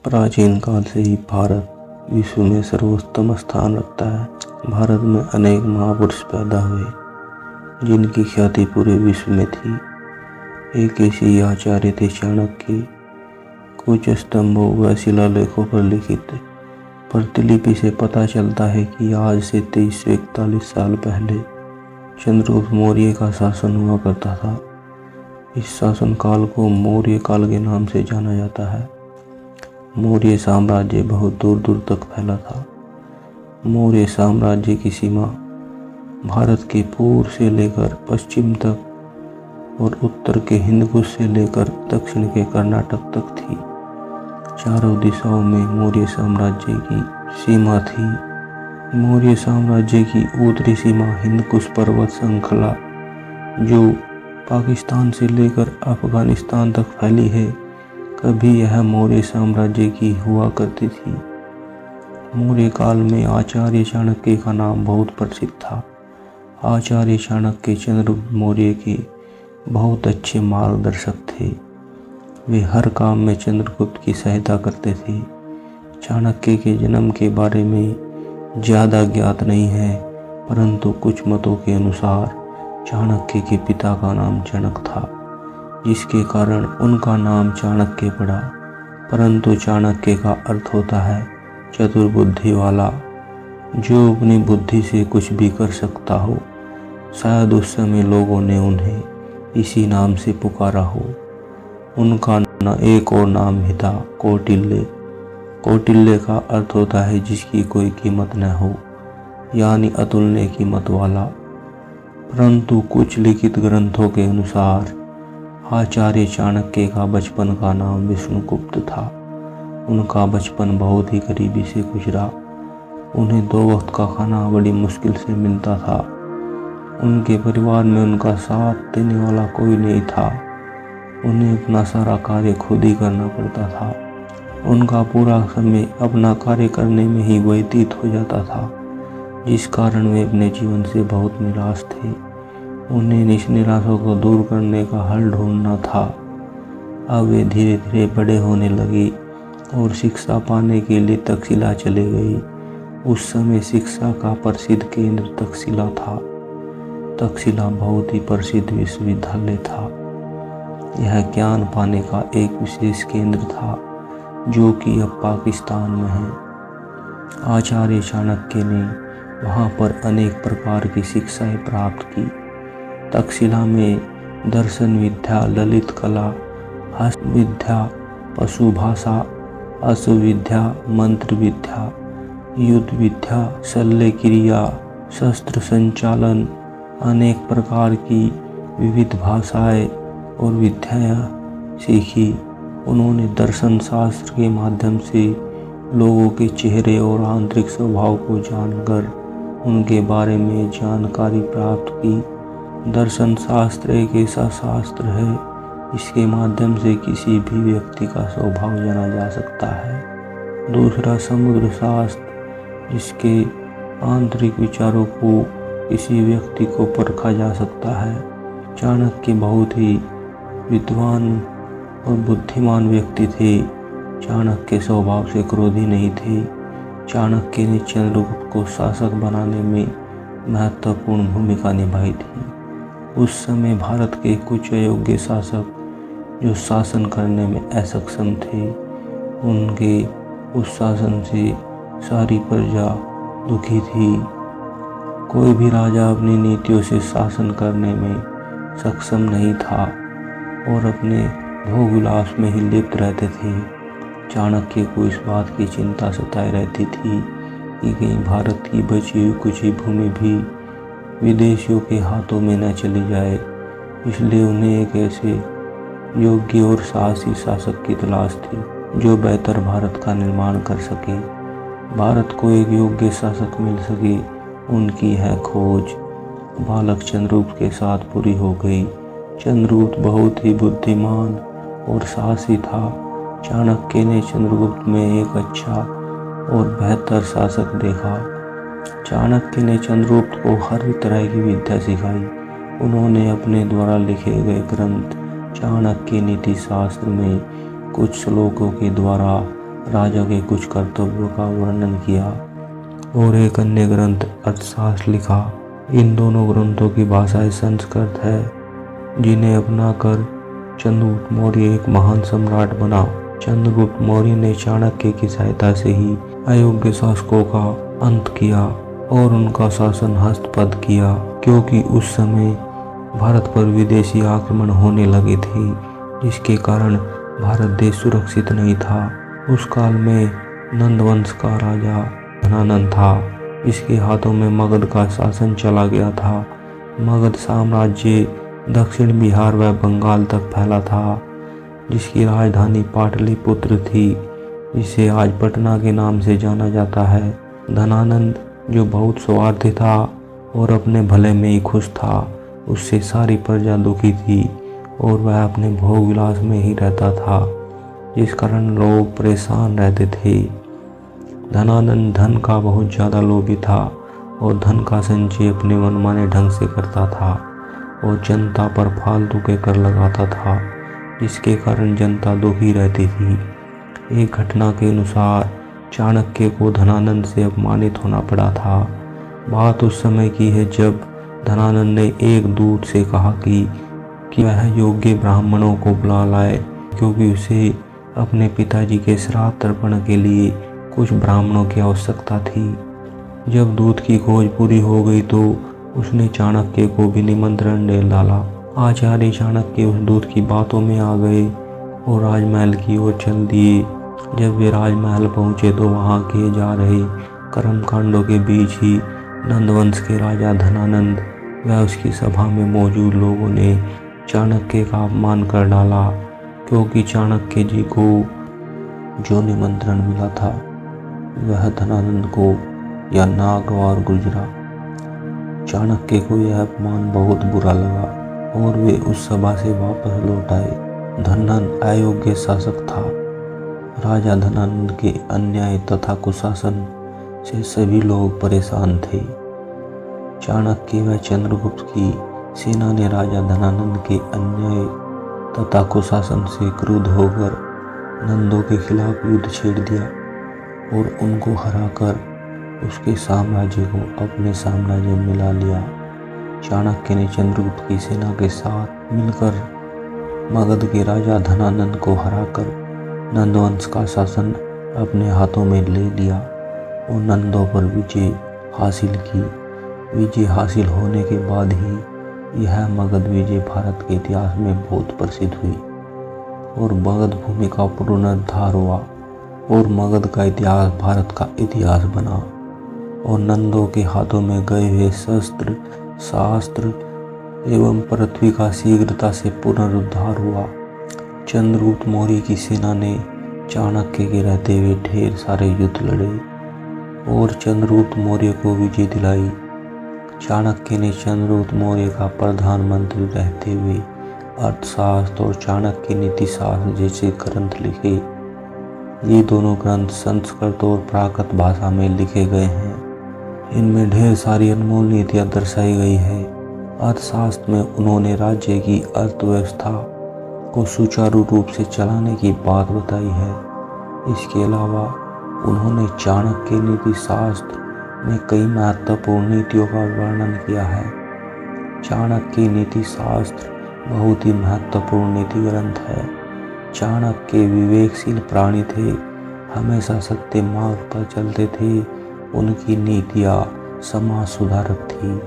प्राचीन काल से ही भारत विश्व में सर्वोत्तम स्थान रखता है। भारत में अनेक महापुरुष पैदा हुए जिनकी ख्याति पूरे विश्व में थी। एक ऐसे आचार्य थे चाणक्य। कुछ स्तंभों व शिलालेखों पर लिखित प्रतिलिपि से पता चलता है कि आज से 2341 साल पहले चंद्रगुप्त मौर्य का शासन हुआ करता था। इस शासन काल को मौर्य काल के नाम से जाना जाता है। मौर्य साम्राज्य बहुत दूर दूर तक फैला था। मौर्य साम्राज्य की सीमा भारत के पूर्व से लेकर पश्चिम तक और उत्तर के हिंदकुश से लेकर दक्षिण के कर्नाटक तक थी। चारों दिशाओं में मौर्य साम्राज्य की सीमा थी। मौर्य साम्राज्य की उत्तरी सीमा हिंदकुश पर्वत श्रृंखला जो पाकिस्तान से लेकर अफगानिस्तान तक फैली है, कभी यह मौर्य साम्राज्य की हुआ करती थी। मौर्य काल में आचार्य चाणक्य का नाम बहुत प्रसिद्ध था। आचार्य चाणक्य चंद्रगुप्त मौर्य के बहुत अच्छे मार्गदर्शक थे। वे हर काम में चंद्रगुप्त की सहायता करते थे। चाणक्य के जन्म के बारे में ज़्यादा ज्ञात नहीं है, परंतु कुछ मतों के अनुसार चाणक्य के पिता का नाम जनक था, जिसके कारण उनका नाम चाणक्य पड़ा। परंतु चाणक्य का अर्थ होता है चतुर बुद्धि वाला, जो अपनी बुद्धि से कुछ भी कर सकता हो। शायद उस समय लोगों ने उन्हें इसी नाम से पुकारा हो। उनका एक और नाम भी था कौटिल्य। कौटिल्य का अर्थ होता है जिसकी कोई कीमत न हो, यानी अतुलनीय कीमत वाला। परंतु कुछ लिखित ग्रंथों के अनुसार आचार्य चाणक्य का बचपन का नाम विष्णुगुप्त था। उनका बचपन बहुत ही गरीबी से गुजरा। उन्हें 2 वक्त का खाना बड़ी मुश्किल से मिलता था। उनके परिवार में उनका साथ देने वाला कोई नहीं था। उन्हें अपना सारा कार्य खुद ही करना पड़ता था। उनका पूरा समय अपना कार्य करने में ही व्यतीत हो जाता था, जिस कारण वे अपने जीवन से बहुत निराश थे। उन्हें इस निराशा को दूर करने का हल ढूंढना था। अब वे धीरे धीरे बड़े होने लगे और शिक्षा पाने के लिए तक्षशिला चले गए। उस समय शिक्षा का प्रसिद्ध केंद्र तक्षशिला था। तक्षशिला बहुत ही प्रसिद्ध विश्वविद्यालय था। यह ज्ञान पाने का एक विशेष केंद्र था, जो कि अब पाकिस्तान में है। आचार्य चाणक्य ने वहाँ पर अनेक प्रकार की शिक्षाएं प्राप्त की। तक्षशिला में दर्शन विद्या, ललित कला, हस्त विद्या, पशु भाषा, अश्व विद्या, मंत्र विद्या, युद्ध विद्या, शल्य क्रिया, शस्त्र संचालन, अनेक प्रकार की विविध भाषाएं और विद्याएं सीखी। उन्होंने दर्शन शास्त्र के माध्यम से लोगों के चेहरे और आंतरिक स्वभाव को जानकर उनके बारे में जानकारी प्राप्त की। दर्शन शास्त्र एक ऐसा शास्त्र है इसके माध्यम से किसी भी व्यक्ति का स्वभाव जाना जा सकता है। दूसरा समुद्र शास्त्र, जिसके आंतरिक विचारों को किसी व्यक्ति को परखा जा सकता है। चाणक्य बहुत ही विद्वान और बुद्धिमान व्यक्ति थे। चाणक्य स्वभाव से क्रोधी नहीं थे। चाणक्य ने चंद्रगुप्त को शासक बनाने में महत्वपूर्ण भूमिका निभाई थी। उस समय भारत के कुछ अयोग्य शासक जो शासन करने में असक्षम थे, उनके उस शासन से सारी प्रजा दुखी थी। कोई भी राजा अपनी नीतियों से शासन करने में सक्षम नहीं था और अपने भोग विलास में ही लिप्त रहते थे। चाणक्य को इस बात की चिंता सताए रहती थी कि कहीं भारत की बची हुई कुछ ही भूमि भी विदेशियों के हाथों में न चली जाए। इसलिए उन्हें एक ऐसे योग्य और साहसी शासक की तलाश थी जो बेहतर भारत का निर्माण कर सके। भारत को एक योग्य शासक मिल सके, उनकी यह खोज बालक चंद्रगुप्त के साथ पूरी हो गई। चंद्रगुप्त बहुत ही बुद्धिमान और साहसी था। चाणक्य ने चंद्रगुप्त में एक अच्छा और बेहतर शासक देखा। चाणक्य ने चंद्रगुप्त को हर तरह की विद्या सिखाई। उन्होंने अपने द्वारा लिखे गए ग्रंथ चाणक्य नीति शास्त्र में कुछ श्लोकों के द्वारा राजा के कुछ कर्तव्यों का वर्णन किया और एक अन्य ग्रंथ अर्थशास्त्र लिखा। इन दोनों ग्रंथों की भाषा संस्कृत है, जिन्हें अपनाकर चंद्रगुप्त मौर्य एक महान सम्राट बना। चंद्रगुप्त मौर्य ने चाणक्य की सहायता से ही अयोग्य शासकों का अंत किया और उनका शासन हस्तपद किया, क्योंकि उस समय भारत पर विदेशी आक्रमण होने लगे थे, जिसके कारण भारत देश सुरक्षित नहीं था। उस काल में नंद वंश का राजा धनानंद था, इसके हाथों में मगध का शासन चला गया था। मगध साम्राज्य दक्षिण बिहार व बंगाल तक फैला था, जिसकी राजधानी पाटलिपुत्र थी, जिसे आज पटना के नाम से जाना जाता है। धनानंद, जो बहुत स्वार्थी था और अपने भले में ही खुश था, उससे सारी प्रजा दुखी थी और वह अपने भोग विलास में ही रहता था, जिस कारण लोग परेशान रहते थे। धनानंद धन का बहुत ज़्यादा लोभी था और धन का संचय अपने मनमाने ढंग से करता था और जनता पर फालतू के कर लगाता था, जिसके कारण जनता दुखी रहती थी। एक घटना के अनुसार चाणक्य को धनानंद से अपमानित होना पड़ा था। बात उस समय की है जब धनानंद ने एक दूत से कहा कि वह योग्य ब्राह्मणों को बुला लाए, क्योंकि उसे अपने पिताजी के श्राद्ध तर्पण के लिए कुछ ब्राह्मणों की आवश्यकता थी। जब दूत की खोज पूरी हो गई तो उसने चाणक्य को भी निमंत्रण दे डाला। आचार्य चाणक्य उस दूत की बातों में आ गए और राजमहल की ओर चल दिए। जब वे राजमहल पहुंचे तो वहां किए जा रहे कर्मकांडों के बीच ही नंदवंश के राजा धनानंद व उसकी सभा में मौजूद लोगों ने चाणक्य का अपमान कर डाला, क्योंकि चाणक्य जी को जो निमंत्रण मिला था वह धनानंद को या नागवार गुजरा। चाणक्य को यह अपमान बहुत बुरा लगा और वे उस सभा से वापस लौट आए। धनानंद अयोग्य शासक था। राजा धनानंद के अन्याय तथा कुशासन से सभी लोग परेशान थे। चाणक्य व चंद्रगुप्त की सेना ने राजा धनानंद के अन्याय तथा कुशासन से क्रुद्ध होकर नंदों के खिलाफ युद्ध छेड़ दिया और उनको हराकर उसके साम्राज्य को अपने साम्राज्य में मिला लिया। चाणक्य ने चंद्रगुप्त की सेना के साथ मिलकर मगध के राजा धनानंद को हराकर नंदवंश का शासन अपने हाथों में ले लिया और नंदों पर विजय हासिल की। विजय हासिल होने के बाद ही यह मगध विजय भारत के इतिहास में बहुत प्रसिद्ध हुई और मगध भूमि का पुनरुद्धार हुआ और मगध का इतिहास भारत का इतिहास बना और नंदों के हाथों में गए हुए शस्त्र शास्त्र एवं पृथ्वी का शीघ्रता से पुनरुद्धार हुआ। चंद्रगुप्त मौर्य की सेना ने चाणक्य के रहते हुए ढेर सारे युद्ध लड़े और चंद्रगुप्त मौर्य को विजय दिलाई। चाणक्य ने चंद्रगुप्त मौर्य का प्रधानमंत्री रहते हुए अर्थशास्त्र और चाणक्य नीति शास्त्र जैसे ग्रंथ लिखे। ये दोनों ग्रंथ संस्कृत और प्राकृत भाषा में लिखे गए हैं। इनमें ढेर सारी अनमोल नीतियाँ दर्शाई गई है। अर्थशास्त्र में उन्होंने राज्य की अर्थव्यवस्था को सुचारू रूप से चलाने की बात बताई है। इसके अलावा उन्होंने चाणक्य नीति शास्त्र में कई महत्वपूर्ण नीतियों का वर्णन किया है। चाणक्य नीति शास्त्र बहुत ही महत्वपूर्ण नीति ग्रंथ है। चाणक्य विवेकशील प्राणी थे, हमेशा सत्य मार्ग पर चलते थे। उनकी नीतियाँ समाज सुधारक थी।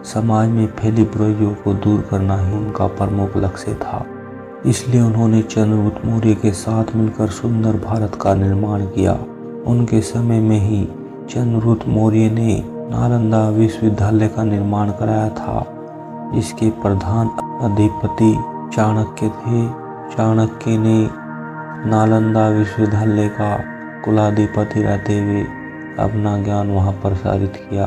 समाज में फैली बुराइयों को दूर करना ही उनका प्रमुख लक्ष्य था। इसलिए उन्होंने चंद्रगुप्त मौर्य के साथ मिलकर सुंदर भारत का निर्माण किया। उनके समय में ही चंद्रगुप्त मौर्य ने नालंदा विश्वविद्यालय का निर्माण कराया था, जिसके प्रधान अधिपति चाणक्य थे। चाणक्य ने नालंदा विश्वविद्यालय का कुलाधिपति रहते हुए अपना ज्ञान वहां प्रसारित किया।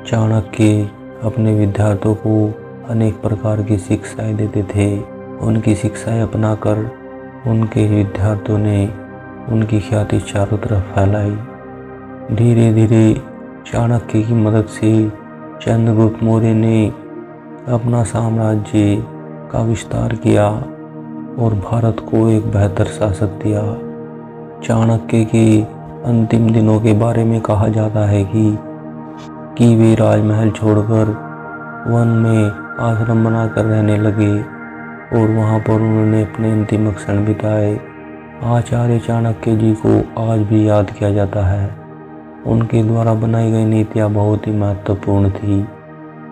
चाणक्य अपने विद्यार्थियों को अनेक प्रकार की शिक्षाएं देते थे। उनकी शिक्षाएं अपनाकर उनके विद्यार्थियों ने उनकी ख्याति चारों तरफ फैलाई। धीरे धीरे चाणक्य की मदद से चंद्रगुप्त मौर्य ने अपना साम्राज्य का विस्तार किया और भारत को एक बेहतर शासक दिया। चाणक्य के अंतिम दिनों के बारे में कहा जाता है कि वे राजमहल छोड़कर वन में आश्रम बनाकर रहने लगे और वहां पर उन्होंने अपने अंतिम क्षण बिताए। आचार्य चाणक्य जी को आज भी याद किया जाता है। उनके द्वारा बनाई गई नीतियाँ बहुत ही महत्वपूर्ण थी,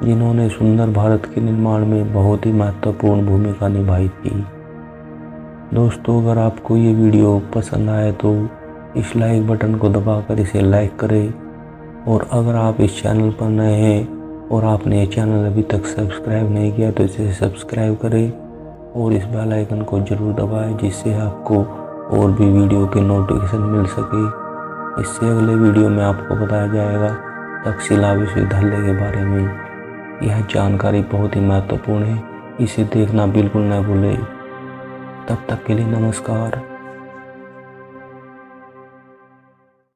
जिन्होंने सुंदर भारत के निर्माण में बहुत ही महत्वपूर्ण भूमिका निभाई थी। दोस्तों, अगर आपको ये वीडियो पसंद आए तो इस लाइक बटन को दबाकर इसे लाइक करें, और अगर आप इस चैनल पर नए हैं और आपने ये चैनल अभी तक सब्सक्राइब नहीं किया तो इसे सब्सक्राइब करें और इस बेल आइकन को ज़रूर दबाएं, जिससे आपको और भी वीडियो के नोटिफिकेशन मिल सके। इससे अगले वीडियो में आपको बताया जाएगा तक्षशिला विश्वविद्यालय के बारे में। यह जानकारी बहुत ही महत्वपूर्ण है, इसे देखना बिल्कुल न भूलें। तब तक के लिए नमस्कार।